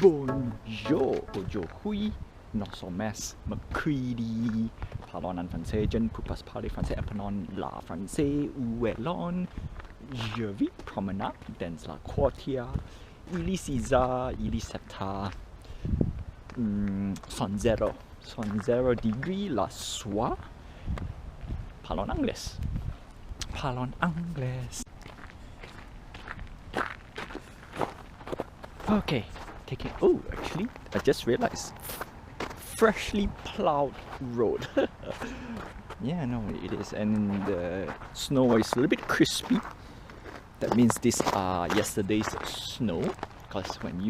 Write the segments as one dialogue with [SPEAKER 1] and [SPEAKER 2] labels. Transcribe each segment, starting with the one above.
[SPEAKER 1] Bonjour aujourd'hui, notre messe mercredi. Parlons en français, je ne peux pas parler français, apprenons la français. Où est l'on? Je vais promener dans la quartier. Il est 6h, il est 7h. Son 0 degrés la soir. Parlons anglais. Parlons anglais. Okay, taking. Oh, actually, I just realized. Freshly plowed road. Yeah, no, it is, and the snow is a little bit crispy. That means these are yesterday's snow. Because when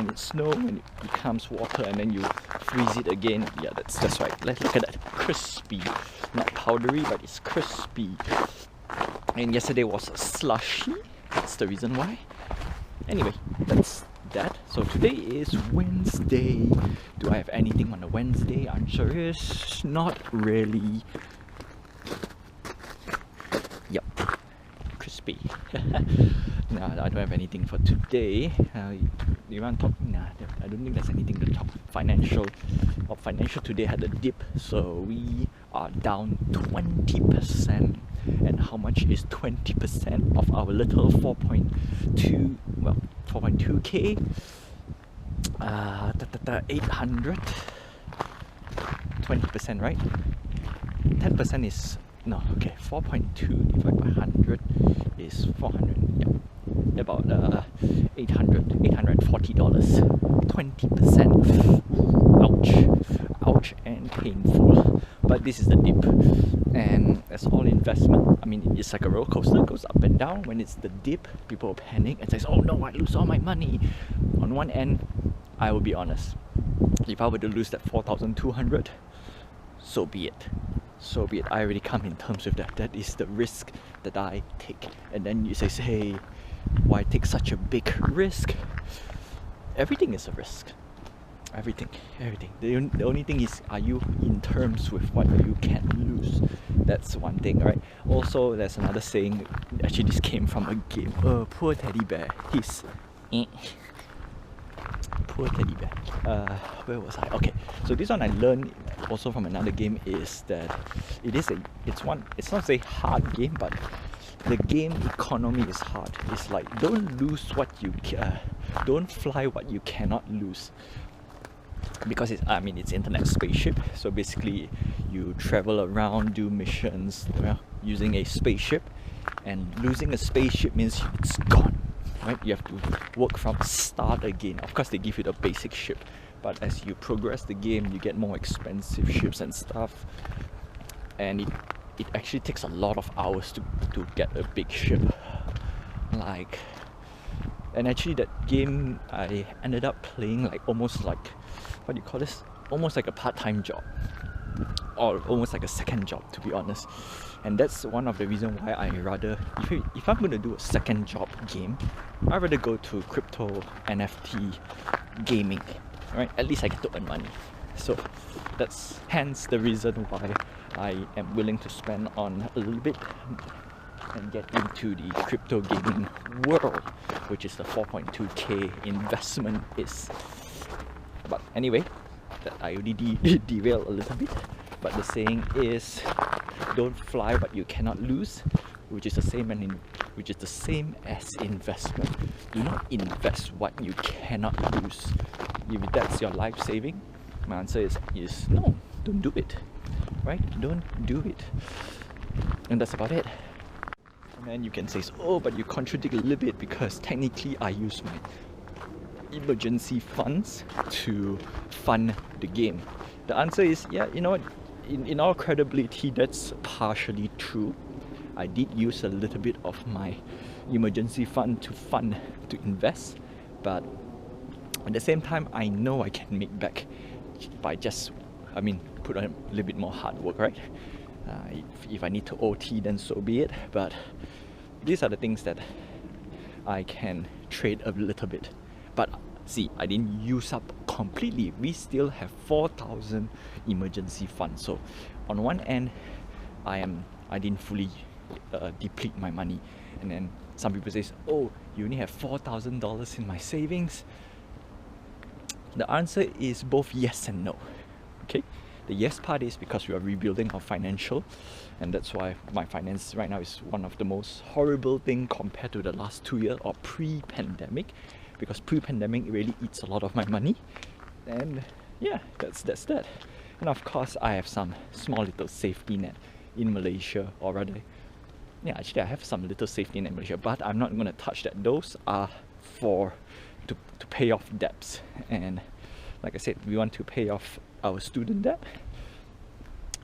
[SPEAKER 1] it snows, when it becomes water and then you freeze it again, yeah, that's right. Let's look at that, crispy, not powdery, but it's crispy. And yesterday was slushy. That's the reason why. Anyway, that's that. So today is Wednesday. Do I have anything on a Wednesday? Answer is not really. Yep, crispy. No, I don't have anything for today. You want to talk? Nah, I don't think there's anything to talk. Financial today had a dip, so we are down 20%. And how much is 20% of our little 4.2k? 800. 20%, right? 10% is no, okay. 4.2 divided by 100 is 400. Yeah, about $840. 20%. Ouch, and painful. But this is the dip, and as all investment, I mean, it's like a roller coaster. It goes up and down. When it's the dip, people panic and says, "Oh no, I lose all my money." On one end, I will be honest. If I were to lose that 4,200, so be it. So be it. I already come in terms with that. That is the risk that I take. And then you say, "Hey, why take such a big risk?" Everything is a risk. Everything. The only thing is, are you in terms with what you can lose? That's one thing, right? Also, there's another saying. Actually, this came from a game. Poor teddy bear. Poor teddy bear. Where was I? Okay, so this one I learned also from another game is that it's not a hard game, but the game economy is hard. It's like, don't lose what you don't fly what you cannot lose. Because it's internet spaceship, so basically you travel around, do missions, using a spaceship, and losing a spaceship means it's gone, right? You have to work from start again. Of course, they give you the basic ship, but as you progress the game, you get more expensive ships and stuff, and it actually takes a lot of hours to get a big ship. And actually that game I ended up playing almost like, what do you call this? Almost like a part-time job, or almost like a second job, to be honest. And that's one of the reasons why I rather, if I'm going to do a second job game, I'd rather go to crypto NFT gaming, right? At least I get to earn money. So that's hence the reason why I am willing to spend on a little bit and get into the crypto gaming world, which is the 4.2k investment is. But anyway, I already derailed a little bit. But the saying is, don't fly what you cannot lose, which is the same as investment. Do not invest what you cannot lose. If that's your life saving, my answer is no, don't do it. Right? Don't do it. And that's about it. And then you can say, "Oh, but you contradict a little bit, because technically I use my emergency funds to fund the game." The answer is, yeah, you know what, in all credibility, that's partially true. I did use a little bit of my emergency fund to invest, but at the same time, I know I can make back by put on a little bit more hard work, right? If I need to OT, then so be it. But these are the things that I can trade a little bit. But see, I didn't use up completely. We still have 4,000 emergency funds. So on one end, I didn't fully deplete my money. And then some people say, "Oh, you only have $4,000 in my savings." The answer is both yes and no. Okay, the yes part is because we are rebuilding our financial, and that's why my finance right now is one of the most horrible thing compared to the last 2 years or pre-pandemic, because pre-pandemic it really eats a lot of my money. And yeah, that's that. And of course I have some small little safety net in Malaysia, or rather, yeah, actually I have some little safety net in Malaysia, but I'm not going to touch that. Those are for to pay off debts, and like I said, we want to pay off our student debt.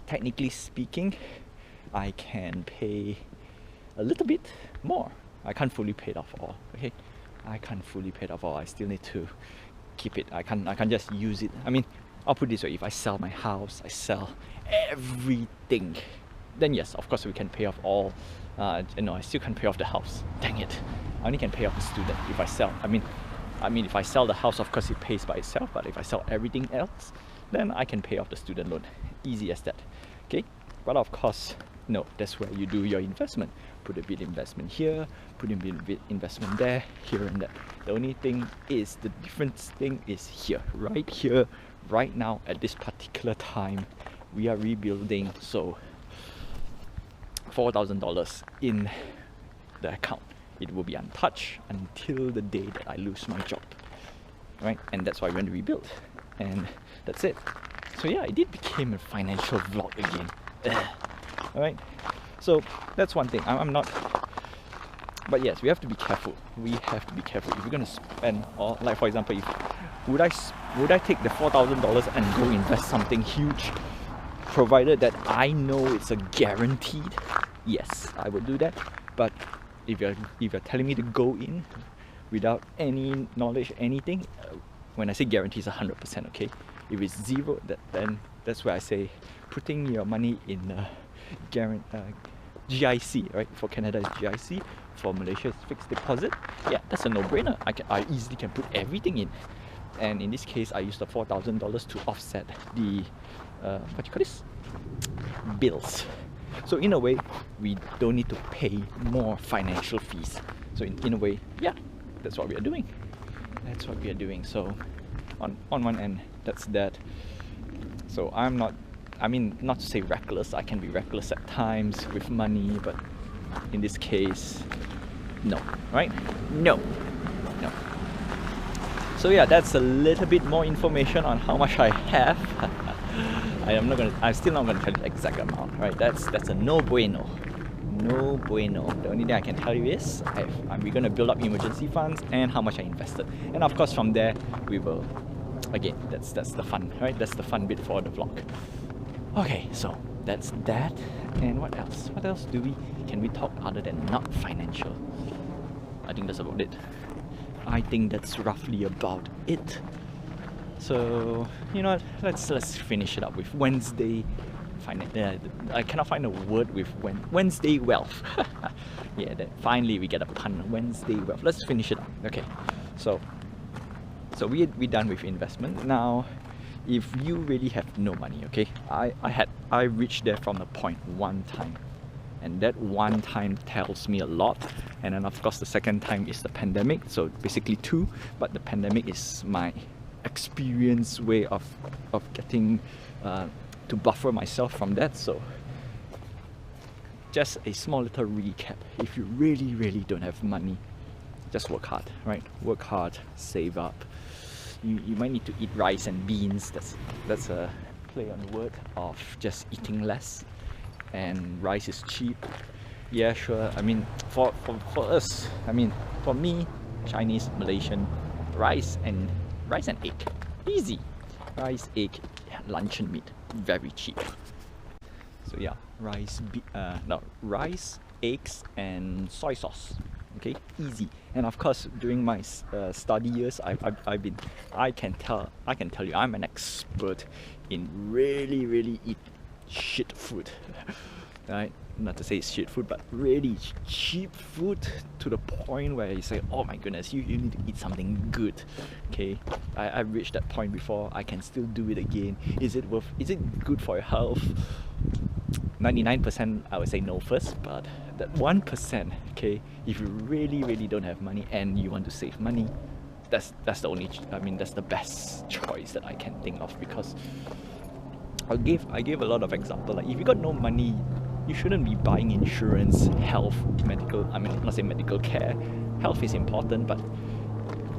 [SPEAKER 1] Technically speaking, I can pay a little bit more. I can't fully pay it off all. Okay, I can't fully pay it off all. I still need to keep it. I can't just use it. I mean, I'll put it this way: if I sell my house, I sell everything, then yes, of course we can pay off all. No, I still can't pay off the house. Dang it! I only can pay off the student if I sell. I mean, if I sell the house, of course it pays by itself. But if I sell everything else, then I can pay off the student loan. Easy as that. Okay, but of course, no. That's where you do your investment. Put a bit investment here, put a bit investment there, here and there. The only thing is, the difference thing is here, right now at this particular time, we are rebuilding. So $4,000 in the account, it will be untouched until the day that I lose my job, right? And that's why we want to rebuild, and that's it. So yeah, it did became a financial vlog again. All right, so that's one thing. I'm not, but yes, we have to be careful. We have to be careful if we're gonna spend, or like for example, if would I take the $4,000 and go invest something huge, provided that I know it's a guaranteed? Yes, I would do that. But if you're telling me to go in without any knowledge, anything, when I say guarantee, it's 100%. Okay, if it's zero, then that's where I say putting your money in GIC, right? For Canada it's GIC, for Malaysia it's fixed deposit. Yeah, that's a no-brainer. I easily can put everything in, and in this case I used the $4,000 to offset the what you call this, bills. So in a way, we don't need to pay more financial fees. So in a way, yeah, that's what we are doing. That's what we are doing. So on one end, that's that. So I'm not, I mean, not to say reckless. I can be reckless at times with money, but in this case, no, right? No. So yeah, that's a little bit more information on how much I have. I'm still not gonna tell you the exact amount, right? That's a no bueno. No bueno. The only thing I can tell you is we're gonna build up emergency funds and how much I invested. And of course from there we will, again, that's the fun, right? That's the fun bit for the vlog. Okay, so that's that. And what else? What else can we talk other than not financial? I think that's about it. I think that's roughly about it. So you know what? Let's finish it up with Wednesday. I cannot find a word with Wednesday wealth. Yeah, finally we get a pun. Wednesday wealth. Let's finish it up. Okay, so we're done with investment. Now, if you really have no money, okay, I reached there from the point one time, and that one time tells me a lot. And then of course the second time is the pandemic, so basically two, but the pandemic is my experience way of getting to buffer myself from that. So just a small little recap: if you really don't have money, just work hard, right? Work hard, save up. You might need to eat rice and beans. That's a play on word of just eating less. And rice is cheap. Yeah, sure. I mean, for us, I mean, for me, Chinese, Malaysian, rice and egg, easy. Rice, egg, luncheon meat, very cheap. So yeah, rice, eggs, and soy sauce. Okay, easy. And of course, during my study years, I can tell you, I'm an expert in really eat shit food. Right? Not to say it's shit food, but really cheap food, to the point where you say, oh my goodness, you need to eat something good. Okay, I've reached that point before. I can still do it again. Is it good for your health? 99% I would say no first, but that 1%, okay, if you really don't have money and you want to save money, that's the only, that's the best choice that I can think of, because I gave a lot of example. Like, if you got no money, you shouldn't be buying insurance, health, medical. Not say medical care. Health is important, but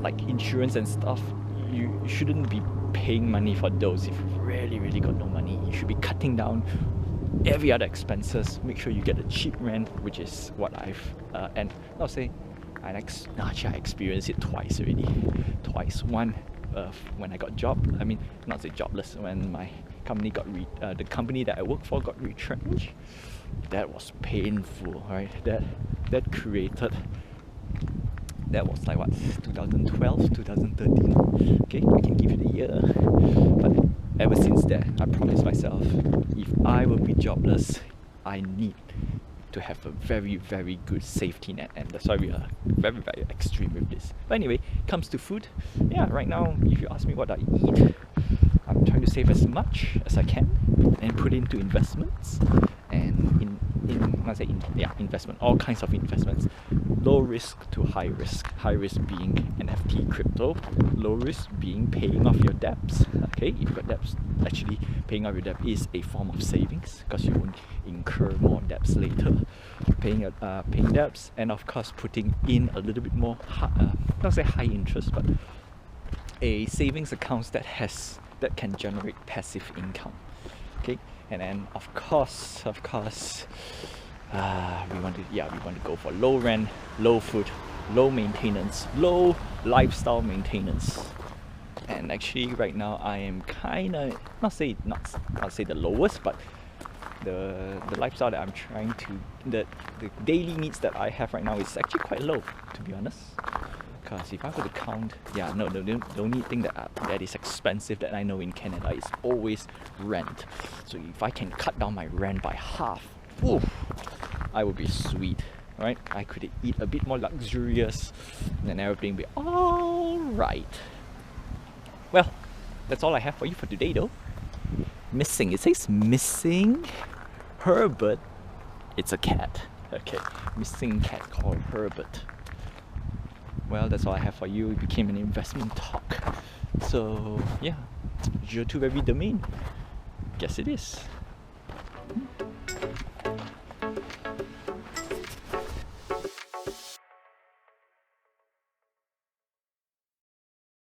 [SPEAKER 1] like insurance and stuff, you shouldn't be paying money for those if you really got no money. You should be cutting down every other expenses. Make sure you get a cheap rent, which is what I've and not say I experienced it twice already. Twice. One, when I got job. Not say jobless. When my company the company that I work for got retrenched. That was painful, right? That created. That was like what, 2012, 2013. Okay, I can give you the year. But ever since then, I promised myself, if I will be jobless, I need to have a very good safety net. And that's why we are very extreme with this. But anyway, comes to food. Yeah, right now, if you ask me what I eat, I'm trying to save as much as I can and put into investments. And investment, all kinds of investments. Low risk to high risk. High risk being NFT, crypto. Low risk being paying off your debts. Okay, if you've got debts, actually paying off your debt is a form of savings, because you won't incur more debts later. Paying debts, and of course putting in a little bit more, not say high interest, but a savings account that can generate passive income. Okay, and then of course we want to go for low rent, low food, low maintenance, low lifestyle maintenance. And actually right now I am kinda not say the lowest, but the lifestyle that I'm trying to, the daily needs that I have right now is actually quite low, to be honest. Because if I were to count, the only thing that is expensive that I know in Canada is always rent. So if I can cut down my rent by half, I would be sweet, right? I could eat a bit more luxurious, and everything be alright. Well, that's all I have for you for today, though. Missing. It says missing Herbert. It's a cat. Okay, missing cat called Herbert. Well, that's all I have for you. It became an investment talk. So yeah, je tu very domain. Guess it is.